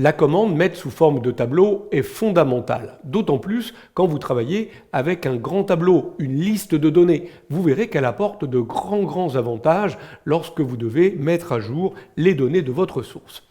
La commande mettre sous forme de tableau est fondamentale, d'autant plus quand vous travaillez avec un grand tableau, une liste de données. Vous verrez qu'elle apporte de grands avantages lorsque vous devez mettre à jour les données de votre source.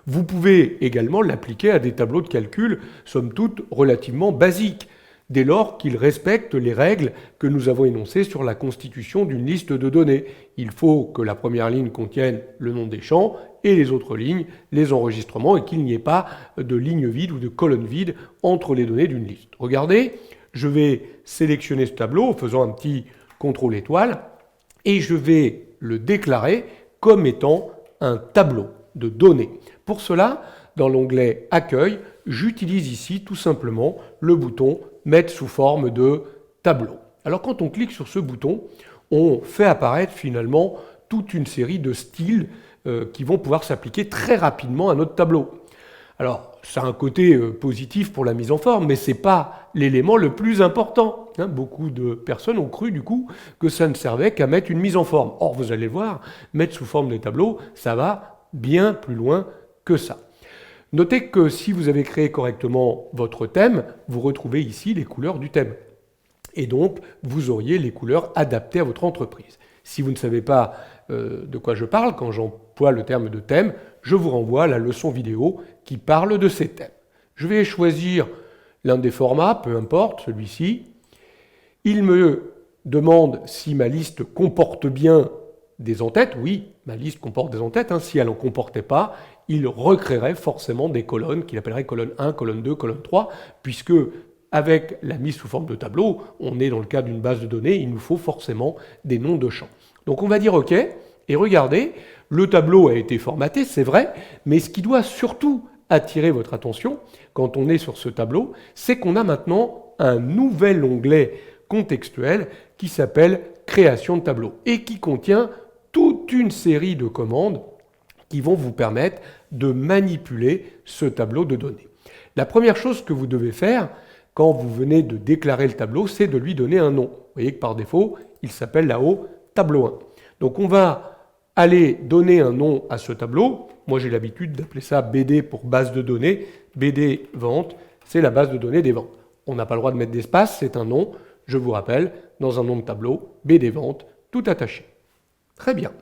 Vous pouvez également l'appliquer à des tableaux de calcul, somme toute, relativement basiques, dès lors qu'ils respectent les règles que nous avons énoncées sur la constitution d'une liste de données. Il faut que la première ligne contienne le nom des champs et les autres lignes, les enregistrements, et qu'il n'y ait pas de ligne vide ou de colonne vide entre les données d'une liste. Regardez, je vais sélectionner ce tableau en faisant un petit CTRL étoile et je vais le déclarer comme étant un tableau de données. Pour cela, dans l'onglet Accueil, j'utilise ici tout simplement le bouton Mettre sous forme de tableau. Alors quand on clique sur ce bouton, on fait apparaître finalement toute une série de styles qui vont pouvoir s'appliquer très rapidement à notre tableau. Alors, ça a un côté positif pour la mise en forme, mais ce n'est pas l'élément le plus important. Beaucoup de personnes ont cru du coup que ça ne servait qu'à mettre une mise en forme. Or, vous allez le voir, mettre sous forme des tableaux, ça va bien plus loin que ça. Notez que si vous avez créé correctement votre thème, vous retrouvez ici les couleurs du thème. Et donc, vous auriez les couleurs adaptées à votre entreprise. Si vous ne savez pas de quoi je parle quand j'emploie le terme de thème, je vous renvoie à la leçon vidéo qui parle de ces thèmes. Je vais choisir l'un des formats, peu importe, celui-ci. Il me demande si ma liste comporte bien des en-têtes. Oui, ma liste comporte des en-têtes. Si elle n'en comportait pas, il recréerait forcément des colonnes qu'il appellerait colonne 1, colonne 2, colonne 3, puisque avec la mise sous forme de tableau, on est dans le cas d'une base de données, il nous faut forcément des noms de champs. Donc on va dire OK, et regardez, le tableau a été formaté, c'est vrai, mais ce qui doit surtout attirer votre attention quand on est sur ce tableau, c'est qu'on a maintenant un nouvel onglet contextuel qui s'appelle Création de tableau et qui contient toute une série de commandes qui vont vous permettre de manipuler ce tableau de données. La première chose que vous devez faire quand vous venez de déclarer le tableau, c'est de lui donner un nom. Vous voyez que par défaut, il s'appelle là-haut tableau 1. Donc on va aller donner un nom à ce tableau. Moi j'ai l'habitude d'appeler ça BD pour base de données. BD vente, c'est la base de données des ventes. On n'a pas le droit de mettre d'espace, c'est un nom. Je vous rappelle, dans un nom de tableau, BD vente, tout attaché. Très bien.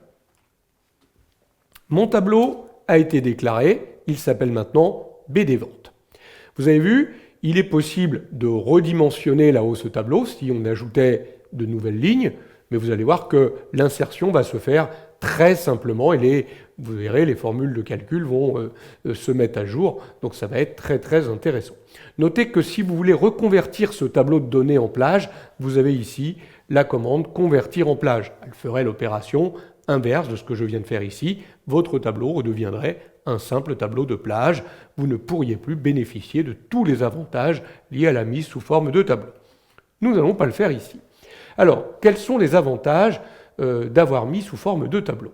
Mon tableau a été déclaré, il s'appelle maintenant BD vente. Vous avez vu, il est possible de redimensionner là-haut ce tableau si on ajoutait de nouvelles lignes, mais vous allez voir que l'insertion va se faire très simplement et vous verrez, les formules de calcul vont se mettre à jour, donc ça va être très intéressant. Notez que si vous voulez reconvertir ce tableau de données en plage, vous avez ici la commande convertir en plage. Elle ferait l'opération inverse de ce que je viens de faire ici. Votre tableau redeviendrait un simple tableau de plage. Vous ne pourriez plus bénéficier de tous les avantages liés à la mise sous forme de tableau. Nous n'allons pas le faire ici. Alors, quels sont les avantages d'avoir mis sous forme de tableau?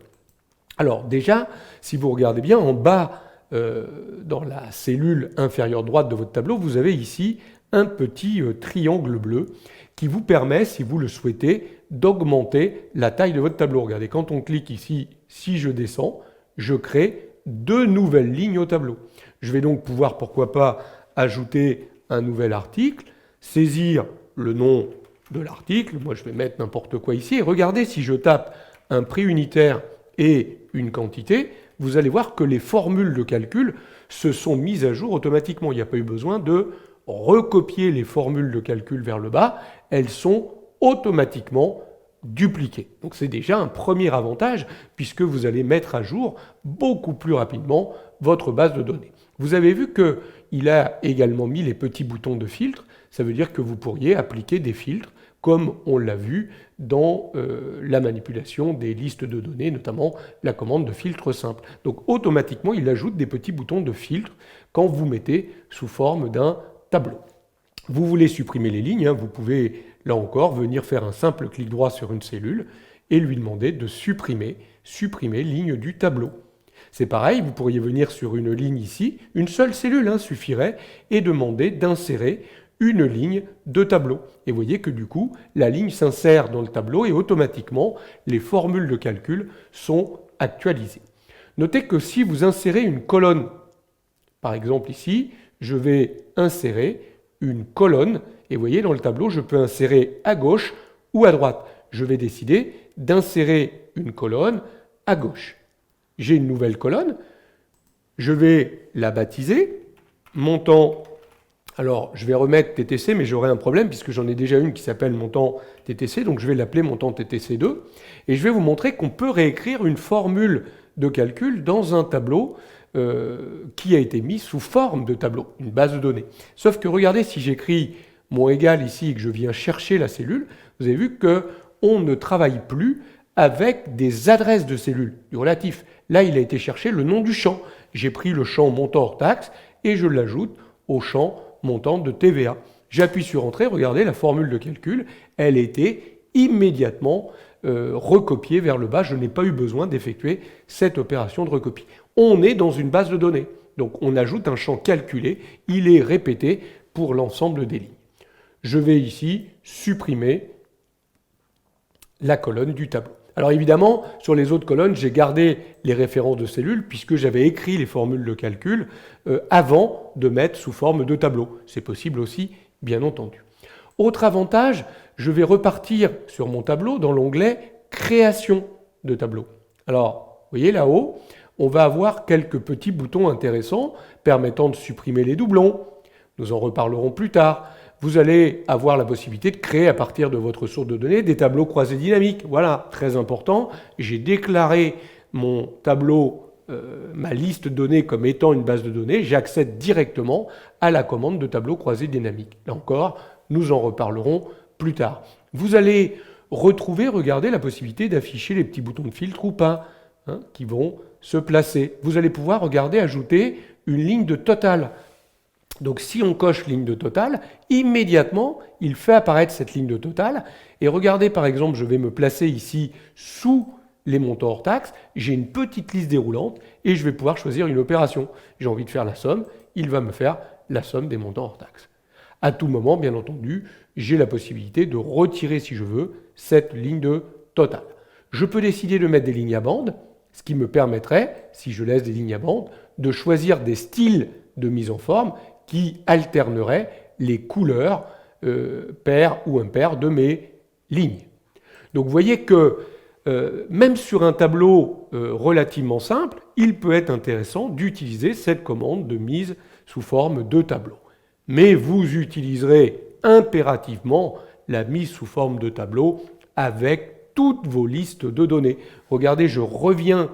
Alors déjà, si vous regardez bien, en bas, dans la cellule inférieure droite de votre tableau, vous avez ici un petit triangle bleu qui vous permet, si vous le souhaitez, d'augmenter la taille de votre tableau. Regardez, quand on clique ici, si je descends, je crée deux nouvelles lignes au tableau. Je vais donc pouvoir, pourquoi pas, ajouter un nouvel article, saisir le nom de l'article, moi je vais mettre n'importe quoi ici, et regardez, si je tape un prix unitaire et une quantité, vous allez voir que les formules de calcul se sont mises à jour automatiquement. Il n'y a pas eu besoin de recopier les formules de calcul vers le bas, elles sont automatiquement dupliquées. Donc c'est déjà un premier avantage puisque vous allez mettre à jour beaucoup plus rapidement votre base de données. Vous avez vu qu'il a également mis les petits boutons de filtre, ça veut dire que vous pourriez appliquer des filtres comme on l'a vu dans la manipulation des listes de données, notamment la commande de filtre simple. Donc automatiquement, il ajoute des petits boutons de filtre quand vous mettez sous forme d'un tableau. Vous voulez supprimer les lignes, vous pouvez là encore venir faire un simple clic droit sur une cellule et lui demander de supprimer ligne du tableau. C'est pareil, vous pourriez venir sur une ligne ici, une seule cellule suffirait, et demander d'insérer une ligne de tableau. Et vous voyez que du coup, la ligne s'insère dans le tableau et automatiquement, les formules de calcul sont actualisées. Notez que si vous insérez une colonne Par exemple ici, je vais insérer une colonne et vous voyez dans le tableau, je peux insérer à gauche ou à droite. Je vais décider d'insérer une colonne à gauche. J'ai une nouvelle colonne, je vais la baptiser, montant. Alors, je vais remettre TTC, mais j'aurai un problème puisque j'en ai déjà une qui s'appelle montant TTC, donc je vais l'appeler montant TTC2. Et je vais vous montrer qu'on peut réécrire une formule de calcul dans un tableau qui a été mis sous forme de tableau, une base de données. Sauf que regardez, si j'écris mon égal ici et que je viens chercher la cellule, vous avez vu qu'on ne travaille plus avec des adresses de cellules, du relatif. Là, il a été cherché le nom du champ. J'ai pris le champ montant hors taxe et je l'ajoute au champ montant de TVA. J'appuie sur Entrée, regardez, la formule de calcul, elle était immédiatement recopiée vers le bas. Je n'ai pas eu besoin d'effectuer cette opération de recopie. On est dans une base de données. Donc on ajoute un champ calculé, il est répété pour l'ensemble des lignes. Je vais ici supprimer la colonne du tableau. Alors évidemment, sur les autres colonnes, j'ai gardé les références de cellules puisque j'avais écrit les formules de calcul avant de mettre sous forme de tableau. C'est possible aussi, bien entendu. Autre avantage, je vais repartir sur mon tableau dans l'onglet « Création de tableau ». Alors, vous voyez là-haut, on va avoir quelques petits boutons intéressants permettant de supprimer les doublons. Nous en reparlerons plus tard. Vous allez avoir la possibilité de créer à partir de votre source de données des tableaux croisés dynamiques. Voilà, très important. J'ai déclaré mon tableau, ma liste de données comme étant une base de données. J'accède directement à la commande de tableau croisé dynamique. Là encore, nous en reparlerons plus tard. Vous allez retrouver, regardez, la possibilité d'afficher les petits boutons de filtre ou pas, qui vont se placer. Vous allez pouvoir, regarder, ajouter une ligne de total. Donc si on coche ligne de total, immédiatement, il fait apparaître cette ligne de total. Et regardez, par exemple, je vais me placer ici sous les montants hors taxe. J'ai une petite liste déroulante et je vais pouvoir choisir une opération. J'ai envie de faire la somme, il va me faire la somme des montants hors taxe. À tout moment, bien entendu, j'ai la possibilité de retirer, si je veux, cette ligne de total. Je peux décider de mettre des lignes à bande, ce qui me permettrait, si je laisse des lignes à bande, de choisir des styles de mise en forme qui alterneraient les couleurs paires ou impaires de mes lignes. Donc vous voyez que même sur un tableau relativement simple, il peut être intéressant d'utiliser cette commande de mise sous forme de tableau. Mais vous utiliserez impérativement la mise sous forme de tableau avec toutes vos listes de données. Regardez, je reviens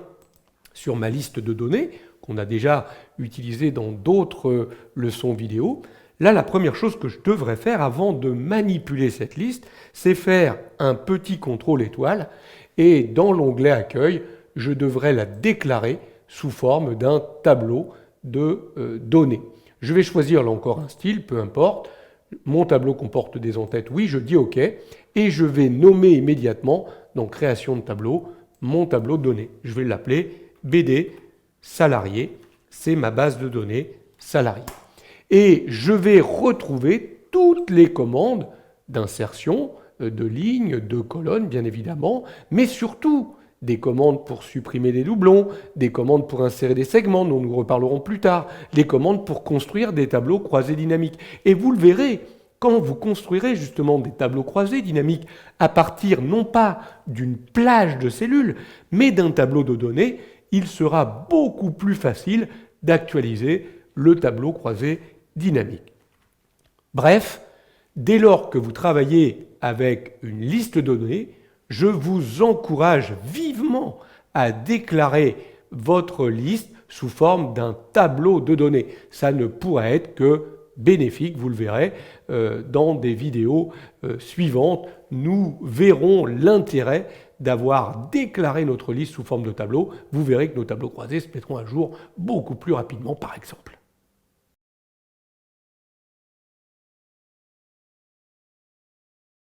sur ma liste de données qu'on a déjà utilisée dans d'autres leçons vidéo. Là, la première chose que je devrais faire avant de manipuler cette liste, c'est faire un petit contrôle étoile et dans l'onglet Accueil, je devrais la déclarer sous forme d'un tableau de données. Je vais choisir là encore un style, peu importe. Mon tableau comporte des entêtes, oui, je dis OK. Et je vais nommer immédiatement, dans Création de tableau, mon tableau de données. Je vais l'appeler BD salarié. C'est ma base de données salarié. Et je vais retrouver toutes les commandes d'insertion, de lignes, de colonnes, bien évidemment, mais surtout des commandes pour supprimer des doublons, des commandes pour insérer des segments, dont nous reparlerons plus tard, des commandes pour construire des tableaux croisés dynamiques. Et vous le verrez, quand vous construirez justement des tableaux croisés dynamiques à partir non pas d'une plage de cellules, mais d'un tableau de données, il sera beaucoup plus facile d'actualiser le tableau croisé dynamique. Bref, dès lors que vous travaillez avec une liste de données, je vous encourage vivement à déclarer votre liste sous forme d'un tableau de données. Ça ne pourra être que bénéfique, vous le verrez dans des vidéos suivantes. Nous verrons l'intérêt d'avoir déclaré notre liste sous forme de tableau. Vous verrez que nos tableaux croisés se mettront à jour beaucoup plus rapidement, par exemple.